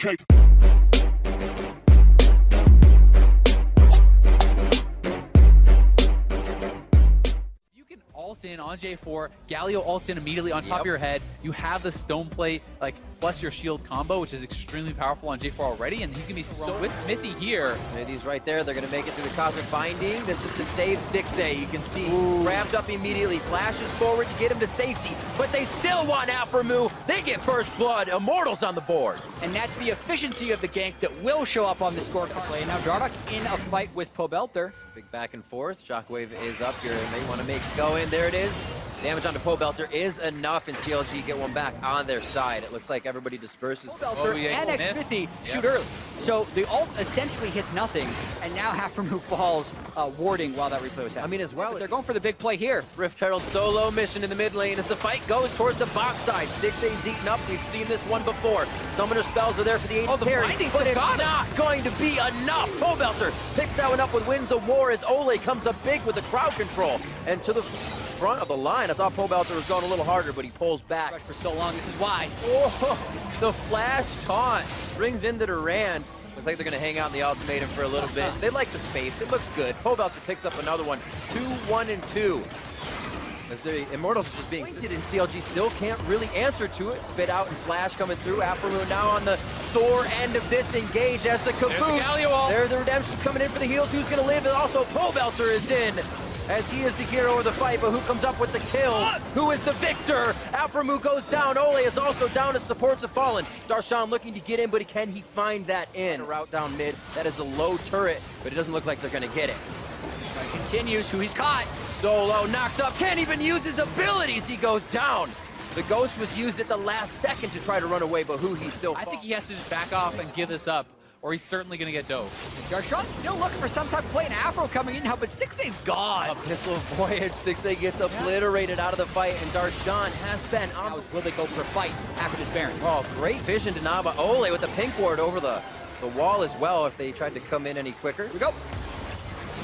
cape. Ult in on J4, Galio ults in immediately on top of your head. You have the stone plate, like, plus your shield combo, which is extremely powerful on J4 already, and he's gonna be so with Smithy here. Smithy's right there. They're gonna make it through the Cosmic Binding. This is to save Stixay. You can see wrapped up immediately, flashes forward to get him to safety, but they still want Aframu. They get first blood. Immortals on the board. And that's the efficiency of the gank that will show up on the scorecard. Play now, Dardoch in a fight with Pobelter. Big back and forth. Shockwave is up here. They want to make it go in. There it is. Damage onto Pobelter is enough, and CLG get one back on their side. It looks like everybody disperses. Pobelter and Xmithy shoot early. So the ult essentially hits nothing, and now Aframu falls warding while that replay was happening. I mean, as well, but they're going for the big play here. Rift Herald solo mission in the mid lane as the fight goes towards the bot side. Stixay's eaten up. We've seen this one before. Summoner spells are there for the 80 carry, but it's not going to be enough. Pobelter picks that one up with Winds of War as Ole comes up big with the crowd control. And to the front of the line, I thought Pobelter was going a little harder, but he pulls back. For so long, this is why. Oh, the flash taunt brings in the Durand. Looks like they're going to hang out in the ultimatum for a little bit. They like the space. It looks good. Pobelter picks up another one. 2, 1, and 2. As the Immortals are just being pointed, and CLG still can't really answer to it. Spit out and flash coming through. Aframu now on the sore end of this engage as the Caboose. There the redemption's coming in for the heals. Who's going to live? And also Pobelter is in, as he is the hero of the fight, but who comes up with the kill? Who is the victor? Aframu goes down. Ole is also down as supports have fallen. Darshan looking to get in, but can he find that in? A route down mid. That is a low turret, but it doesn't look like they're going to get it. Continues, who he's caught. Solo knocked up, can't even use his abilities. He goes down. The ghost was used at the last second to try to run away, but who he still I think he has to just back off and give this up, or he's certainly going to get dove. Darshan's still looking for some type of play, and Afro coming in now, but Stixay's gone. A pistol voyage. Stixay gets obliterated out of the fight, and Darshan has been on. Will they go for a fight after this Baron? Oh, great vision to Naba. Ole with the pink ward over the wall as well if they tried to come in any quicker. Here we go.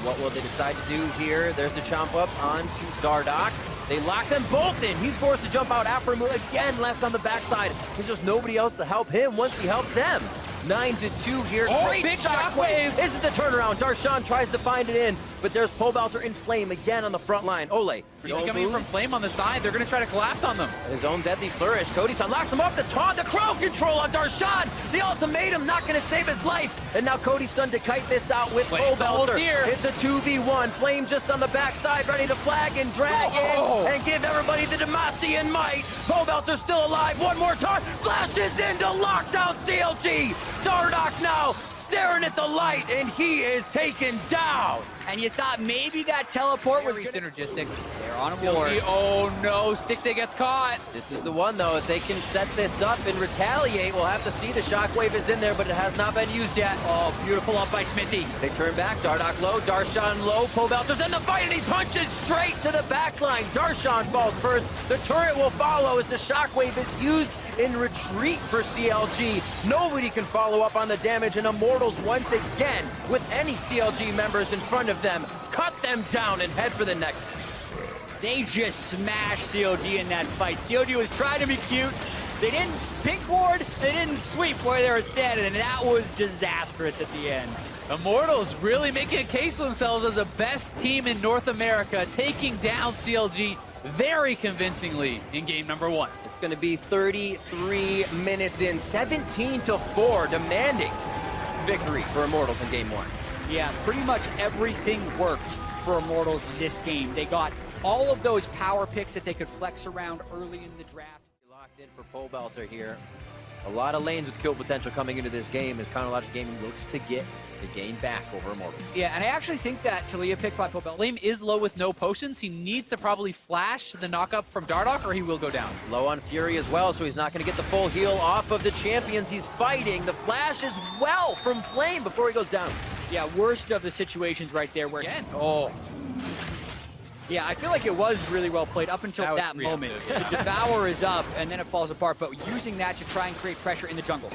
What will they decide to do here? There's the chomp up onto Dardoch. They lock them both in. He's forced to jump out. Aframu again left on the backside. There's just nobody else to help him once he helps them. 9-2 here. Oh, great big shockwave. Isn't the turnaround. Darshan tries to find it in, but there's Pobelter in Flame again on the front line. Ole. Coming in from Flame on the side, they're going to try to collapse on them. His own deadly flourish. Cody-san locks him up. The taunt, the crowd control on Darshan. The ultimatum not going to save his life. And now Cody-san to kite this out with Pobelter. It's a 2v1. Flame just on the backside, ready to flag and drag in and give everybody the Demacian might. Pobelter still alive. One more taunt. Flashes into lockdown CLG. Dardoch now staring at the light, and he is taken down. And you thought maybe that teleport was synergistic. They're on a board. Oh no, Stixay gets caught. This is the one though. If they can set this up and retaliate, we'll have to see. The shockwave is in there, but it has not been used yet. Oh, beautiful up by Smithy. They turn back. Dardoch low, Darshan low. Pobelter's in the fight, and he punches straight to the back line. Darshan falls first. The turret will follow as the shockwave is used in retreat for CLG. Nobody can follow up on the damage, and Immortals once again, with any CLG members in front of them, cut them down and head for the Nexus. They just smashed COD in that fight. COD was trying to be cute. They didn't pink ward, they didn't sweep where they were standing, and that was disastrous at the end. Immortals really making a case for themselves as the best team in North America, taking down CLG very convincingly in game number 1. It's going to be 33 minutes in, 17-4, demanding victory for Immortals in game 1. Yeah, pretty much everything worked for Immortals in this game. They got all of those power picks that they could flex around early in the draft. Locked in for Pobelter here. A lot of lanes with kill potential coming into this game as Chronologic Gaming looks to get the game back over Immortals. Yeah, and I actually think that Talia pick by Pobelter. Flame is low with no potions. He needs to probably flash the knockup from Dardoch or he will go down. Low on Fury as well, so he's not going to get the full heal off of the champions he's fighting. The flash as well from Flame before he goes down. Yeah, worst of the situations right there where... Again. Yeah, I feel like it was really well played up until that moment. The Devour is up, and then it falls apart, but using that to try and create pressure in the jungle.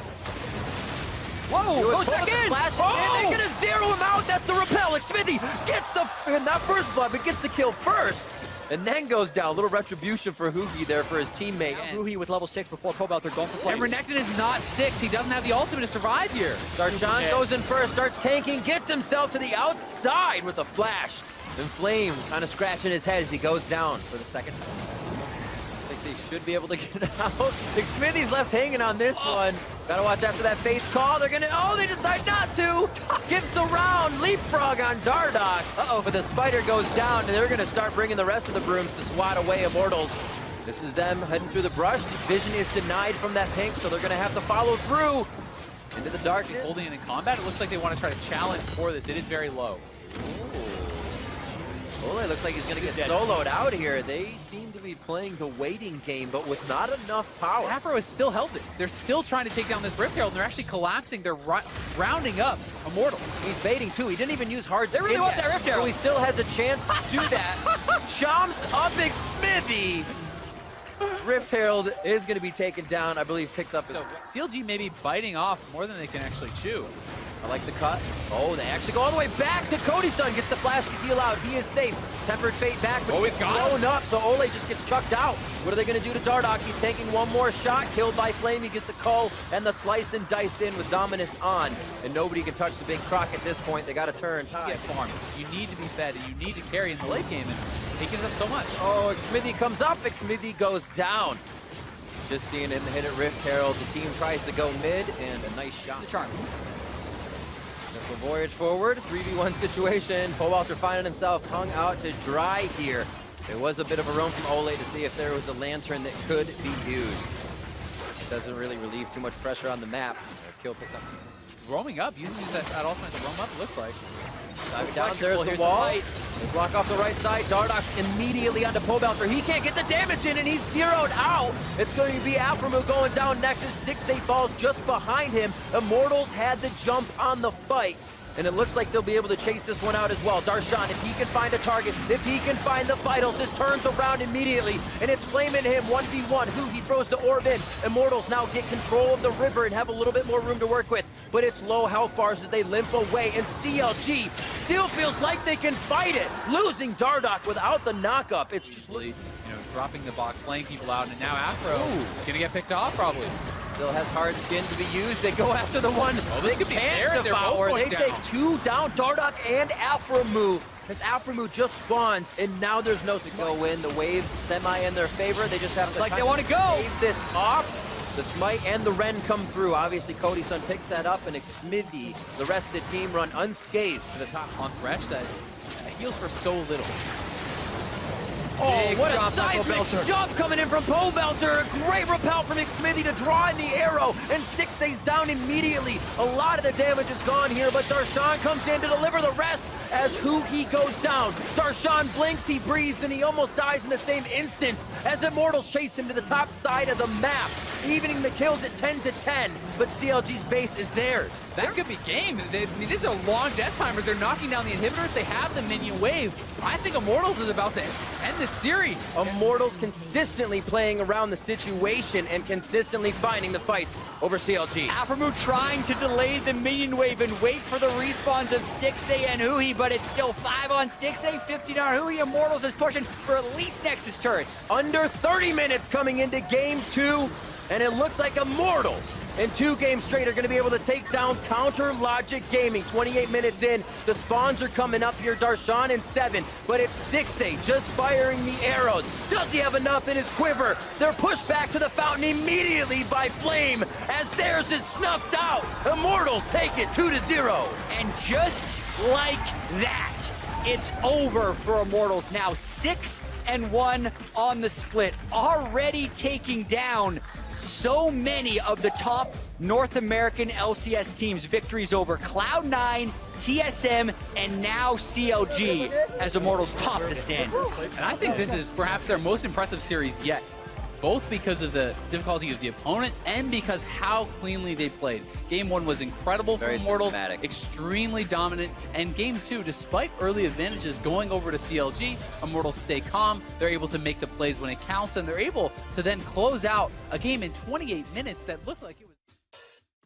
Whoa, goes back in! They're gonna zero him out, that's the repel. Like Smithy gets the, not first blood, but gets the kill first. and then goes down. A little retribution for Hugi there for his teammate. Ruhi with level 6 before Pobelter going for play. And Renekton is not 6. He doesn't have the ultimate to survive here. Darshan goes in first, starts tanking, gets himself to the outside with a flash. And Flame kind of scratching his head as he goes down for the second time. I think they should be able to get out. Smithy's left hanging on this one. Gotta watch after that Fate's call. They're gonna, they decide not to. Skips around, leapfrog on Dardoch. But the spider goes down, and they're gonna start bringing the rest of the brooms to swat away Immortals. This is them heading through the brush. Vision is denied from that pink, so they're gonna have to follow through into the darkness. Holding it in combat, it looks like they want to try to challenge for this. It is very low. Oh, it looks like he's going to get soloed out here. They seem to be playing the waiting game, but with not enough power. Afro has still held this. They're still trying to take down this Rift Herald, and they're actually collapsing. They're rounding up Immortals. He's baiting, too. He didn't even use hard They really want that Rift Herald. So he still has a chance to do that. Chomps up Smithy. Rift Herald is going to be taken down, I believe, picked up. So CLG may be biting off more than they can actually chew. I like the cut. Oh, they actually go all the way back to Cody-san. Gets the flash to heal out. He is safe. Tempered Fate back, but it's gone. blown up, so Ole just gets chucked out. What are they going to do to Dardoch? He's taking one more shot. Killed by Flame. He gets the call and the slice and dice in with Dominus on. And nobody can touch the big croc at this point. They got to turn. You get farmed. You need to be fed, and you need to carry in the late game, and he gives up so much. Oh, Smithy comes up. Smithy goes down. Just seeing him hit at Rift Herald. The team tries to go mid, and a nice shot. The charm. Missile voyage forward, 3v1 situation. Pobelter finding himself hung out to dry here. There was a bit of a roam from Ole to see if there was a lantern that could be used. Doesn't really relieve too much pressure on the map. Kill picked up. Roaming up, using that ultimate to roam up, it looks like. Diving down, there's the wall. They block off the right side. Dardoch's immediately onto Pobelter. He can't get the damage in, and he's zeroed out. It's going to be Alphamu going down next as Stixay falls just behind him. Immortals had the jump on the fight, and it looks like they'll be able to chase this one out as well. Darshan, if he can find a target, if he can find the vitals, this turns around immediately, and it's flaming him 1v1. Who he throws the orb in. Immortals now get control of the river and have a little bit more room to work with, but it's low health bars as they limp away, and CLG still feels like they can fight it, losing Dardoch without the knock-up. It's just dropping the box, playing people out, and now Afro gonna get picked off probably. Still has hard skin to be used. They go after the one. This could be fair. They're both They going down. take two down, Dardoch and Alphamu. As Alphamu just spawns, and now there's no to go in. The waves semi in their favor. They just have to they want to go. save this off. The smite and the Ren come through. Obviously, Cody-san picks that up, and Smithy, the rest of the team, run unscathed to the top. On Thresh that heals for so little. Oh, Big what a jump by seismic Pobelter. jump coming in from Pobelter. A great repel from Smithy to draw in the arrow, and Stixay's down immediately. A lot of the damage is gone here, but Darshan comes in to deliver the rest as Hugi goes down. Darshan blinks, he breathes, and he almost dies in the same instance as Immortals chase him to the top side of the map, evening the kills at 10-10, but CLG's base is theirs. That could be game. I mean, this is a long death timers. They're knocking down the inhibitors. They have the minion wave. I think Immortals is about to end this series. Immortals consistently playing around the situation and consistently finding the fights over CLG. Alphamu trying to delay the minion wave and wait for the respawns of Stixay and Huhi, but it's still 5 on Stixay, 15 on Huhi. Immortals is pushing for at least Nexus turrets. Under 30 minutes coming into game 2, and it looks like Immortals in 2 games straight are going to be able to take down Counter Logic Gaming. 28 minutes in, the spawns are coming up here. Darshan in 7, but it's Stixay just firing the arrows. Does he have enough in his quiver? They're pushed back to the fountain immediately by Flame as theirs is snuffed out. Immortals take it 2-0. And just like that, it's over for Immortals. Now 6-1 on the split, already taking down so many of the top North American LCS teams. Victories over Cloud9, TSM, and now CLG as Immortals top the standings. And I think this is perhaps their most impressive series yet, both because of the difficulty of the opponent and because how cleanly they played. Game 1 was incredible for Very Immortals, systematic. extremely dominant, and Game 2, despite early advantages going over to CLG, Immortals stay calm, they're able to make the plays when it counts, and they're able to then close out a game in 28 minutes that looked like it was